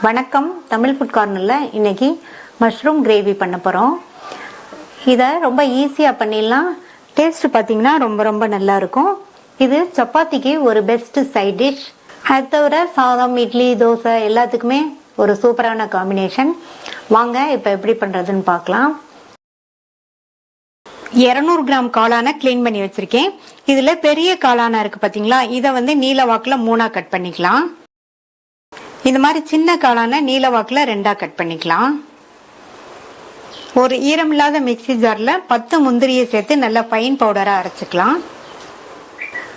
வணக்கம். தமிழ் ஃபுட் கார்னர்ல இன்னைக்கு மஷ்ரூம் கிரேவி பண்ண போறோம். இதை ரொம்ப ஈஸியா பண்ணிடலாம். டேஸ்ட் பார்த்தீங்கன்னா ரொம்ப ரொம்ப நல்லா இருக்கும். இது சப்பாத்திக்கு ஒரு பெஸ்ட் சைட் டிஷ். அது தவிர சாதம், இட்லி, தோசை எல்லாத்துக்குமே ஒரு சூப்பரான காம்பினேஷன். வாங்க இப்போ எப்படி பண்றதுன்னு பார்க்கலாம். 200 கிராம் காளானை கிளீன் பண்ணி வச்சிருக்கேன். இதுல பெரிய காளானா இருக்கு பாத்தீங்களா, இதை நீல வாக்குல 3ஆ கட் பண்ணிக்கலாம். இந்த மாதிரி சின்ன காளான நீல வாக்குல 2ஆ கட் பண்ணிக்கலாம். ஒரு ஈரமில்லாத மிக்சி ஜார்ல 10 முந்திரியை சேர்த்து நல்லா ஃபைன் பவுடரா அரைச்சிக்கலாம்.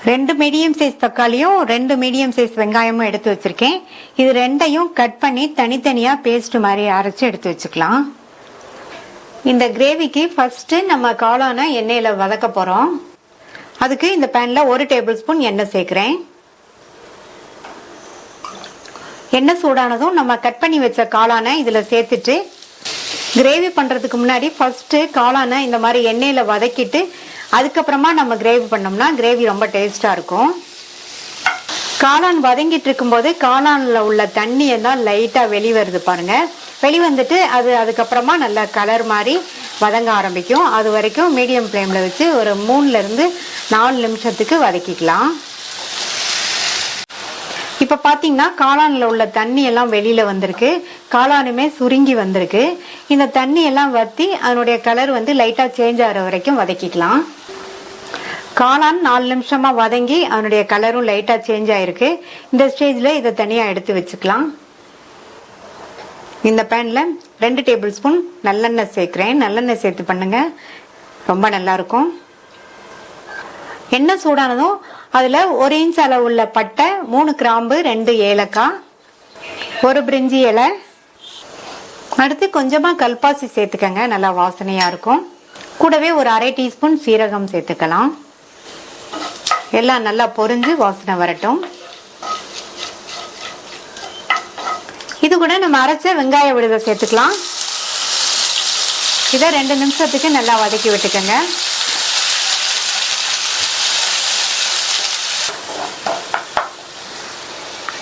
2 மீடியம் சைஸ் தக்காளியும் 2 மீடியம் சைஸ் வெங்காயமும் எடுத்து வச்சிருக்கேன். இது ரெண்டையும் கட் பண்ணி தனித்தனியா பேஸ்ட் மாதிரி அரைச்சு எடுத்து வச்சுக்கலாம். இந்த கிரேவிக்கு ஃபர்ஸ்ட் நம்ம காளானை எண்ணெயில வதக்க போறோம். அதுக்கு இந்த பேன்ல 1 டேபிள் ஸ்பூன் எண்ணெய் சேர்க்கிறேன். எண்ணெய் சூடானதும் நம்ம கட் பண்ணி வச்ச காளானை இதுல சேர்த்துட்டு கிரேவி பண்றதுக்கு முன்னாடி ஃபர்ஸ்ட் காளானை இந்த மாதிரி எண்ணெயில வதக்கிட்டு அதுக்கப்புறமா நம்ம கிரேவி பண்ணோம்னா கிரேவி ரொம்ப டேஸ்டா இருக்கும். காளான் வதங்கிட்டு இருக்கும்போது காளான்ல உள்ள தண்ணி எல்லாம் லைட்டா வெளிவருது பாருங்க. வெளிவந்துட்டு அதுக்கப்புறமா நல்ல கலர் மாதிரி வதங்க ஆரம்பிக்கும். அது வரைக்கும் மீடியம் ஃப்ளேம்ல வச்சு ஒரு 3ல இருந்து 4 நிமிஷத்துக்கு வதக்கிக்கலாம். இப்ப பாத்தீங்கன்னா காளான்ல உள்ள தண்ணி எல்லாம் வெளியில வந்திருக்கு. காளானுமே சுருங்கி வந்திருக்கு. இந்த தண்ணி எல்லாம் வத்தி அதனுடைய கலர் லைட்டா சேஞ்ச் ஆகிற வரைக்கும் வதக்கிக்கலாம். காளான் 4 நிமிஷமா வதங்கி அதனுடைய கலரும் லைட்டா சேஞ்ச் ஆயிருக்கு. இந்த ஸ்டேஜ்ல இதை தனியா எடுத்து வச்சுக்கலாம். இந்த பேன்ல 2 டேபிள் ஸ்பூன் நல்லெண்ணெய் சேர்க்கிறேன். நல்லெண்ணெய் சேர்த்து பண்ணுங்க, ரொம்ப நல்லா இருக்கும். எண்ணெய் சூடானதும் அதுல 1 இன்ச் அளவு உள்ள பட்டை, 3 கிராம்பு, 2 ஏலக்காய், 1 பிரிஞ்சி இலை, அடுத்து கொஞ்சமா கல்பாசி சேர்த்துக்கங்க, நல்லா வாசனையா இருக்கும். கூடவே ஒரு 1/2 டீஸ்பூன் சீரகம் சேர்த்துக்கலாம். எல்லாம் நல்லா பொரிஞ்சு வாசனை வரட்டும். இது கூட நம்ம அரைச்ச வெங்காய விழுதை சேர்த்துக்கலாம். இதை 2 நிமிஷத்துக்கு நல்லா வதக்கி விட்டுக்கங்க.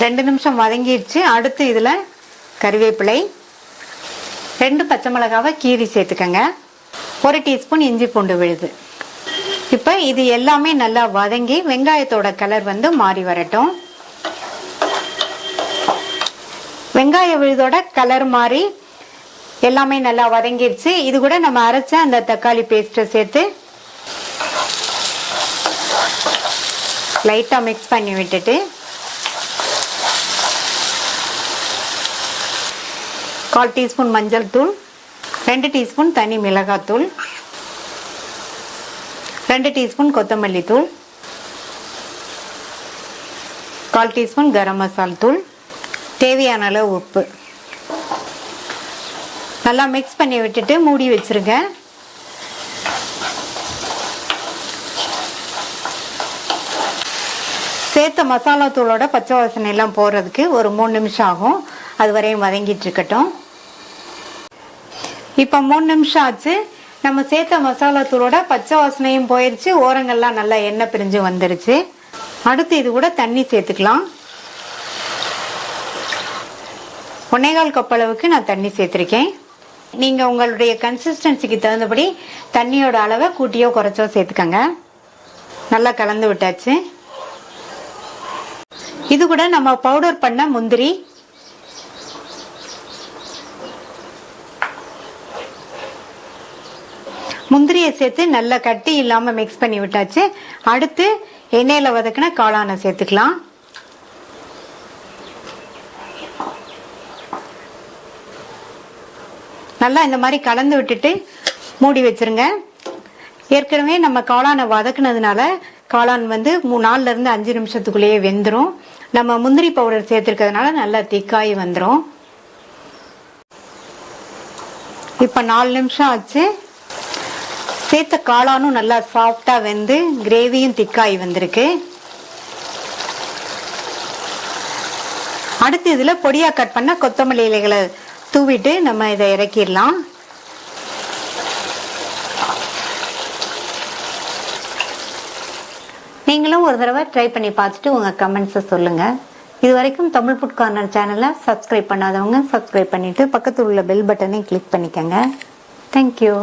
ரெண்டு நிமிஷம் வதங்கிடுச்சு. அடுத்து இதுல கறிவேப்பிலை, 2 பச்சை மிளகாவை கீரி சேர்த்துக்கங்க, 1 டீஸ்பூன் இஞ்சி பூண்டு விழுது. இப்ப இது எல்லாமே நல்லா வதங்கி வெங்காயத்தோட கலர் மாறி வரட்டும். வெங்காய விழுதோட கலர் மாறி எல்லாமே நல்லா வதங்கிடுச்சு. இது கூட நம்ம அரைச்ச அந்த தக்காளி பேஸ்ட சேர்த்து லைட்டா மிக்ஸ் பண்ணி விட்டுட்டு 1/4 டீஸ்பூன் மஞ்சள் தூள், 2 டீஸ்பூன் தனி மிளகாய் தூள், 2 டீஸ்பூன் கொத்தமல்லி தூள், 1/4 டீஸ்பூன் கரம் மசாலா தூள், தேவையான அளவு உப்பு. நல்லா மிக்ஸ் பண்ணி விட்டுட்டு மூடி வச்சிருங்க. சேர்த்த மசாலா தூளோட பச்சை வாசனை எல்லாம் போறதுக்கு ஒரு 3 நிமிஷம் ஆகும். அது வரையும் வதங்கிட்டு இருக்கட்டும். இப்ப 3 நிமிஷம் ஆச்சு. நம்ம சேர்த்த மசாலா தூளோட பச்சை வாசனையும் போயிருச்சு, ஓரங்கள்லாம் நல்லா எண்ணெய் பிரிஞ்சு வந்துருச்சு. அடுத்து இது கூட தண்ணி சேர்த்துக்கலாம். 1/4 கப் அளவுக்கு நான் தண்ணி சேர்த்திருக்கேன். நீங்க உங்களுடைய கன்சிஸ்டன்சிக்கு தகுந்தபடி தண்ணியோட அளவை கூட்டியோ குறைச்சோ சேர்த்துக்கங்க. நல்லா கலந்து விட்டாச்சு. இது கூட நம்ம பவுடர் பண்ண முந்திரியை சேர்த்து நல்லா கட்டி இல்லாம மிக்ஸ் பண்ணி விட்டாச்சு. அடுத்து எண்ணெயில வதக்கின காளானை சேர்த்துக்கலாம். நல்லா இந்த மாதிரி கலந்து விட்டுட்டு மூடி வச்சிருங்க. ஏற்கனவே நம்ம காளானை வதக்குனதுனால காளான் 4ல இருந்து 5 நிமிஷத்துக்குள்ளேயே வெந்துடும். நம்ம முந்திரி பவுடர் சேர்த்திருக்கிறதுனால நல்லா திக்காய் வந்துடும். இப்ப 4 நிமிஷம் ஆச்சு. சேர்த்த காளானும் நல்லா சாஃப்டா வெந்து கிரேவியும் திக்காய் வந்திருக்கு. அடுத்து இதுல பொடியா கட் பண்ண கொத்தமல்லி இலைகளை தூவிட்டு நம்ம இதை இறக்கிடலாம். நீங்களும் ஒரு தடவை ட்ரை பண்ணி பார்த்துட்டு உங்க கமெண்ட்ஸை சொல்லுங்க. இது வரைக்கும் தமிழ் ஃபுட் கார்னர் சேனலை சப்ஸ்கிரைப் பண்ணாதவங்க சப்ஸ்கிரைப் பண்ணிட்டு பக்கத்தில் உள்ள பெல் பட்டனை கிளிக் பண்ணிக்கோங்க. தேங்க்யூ.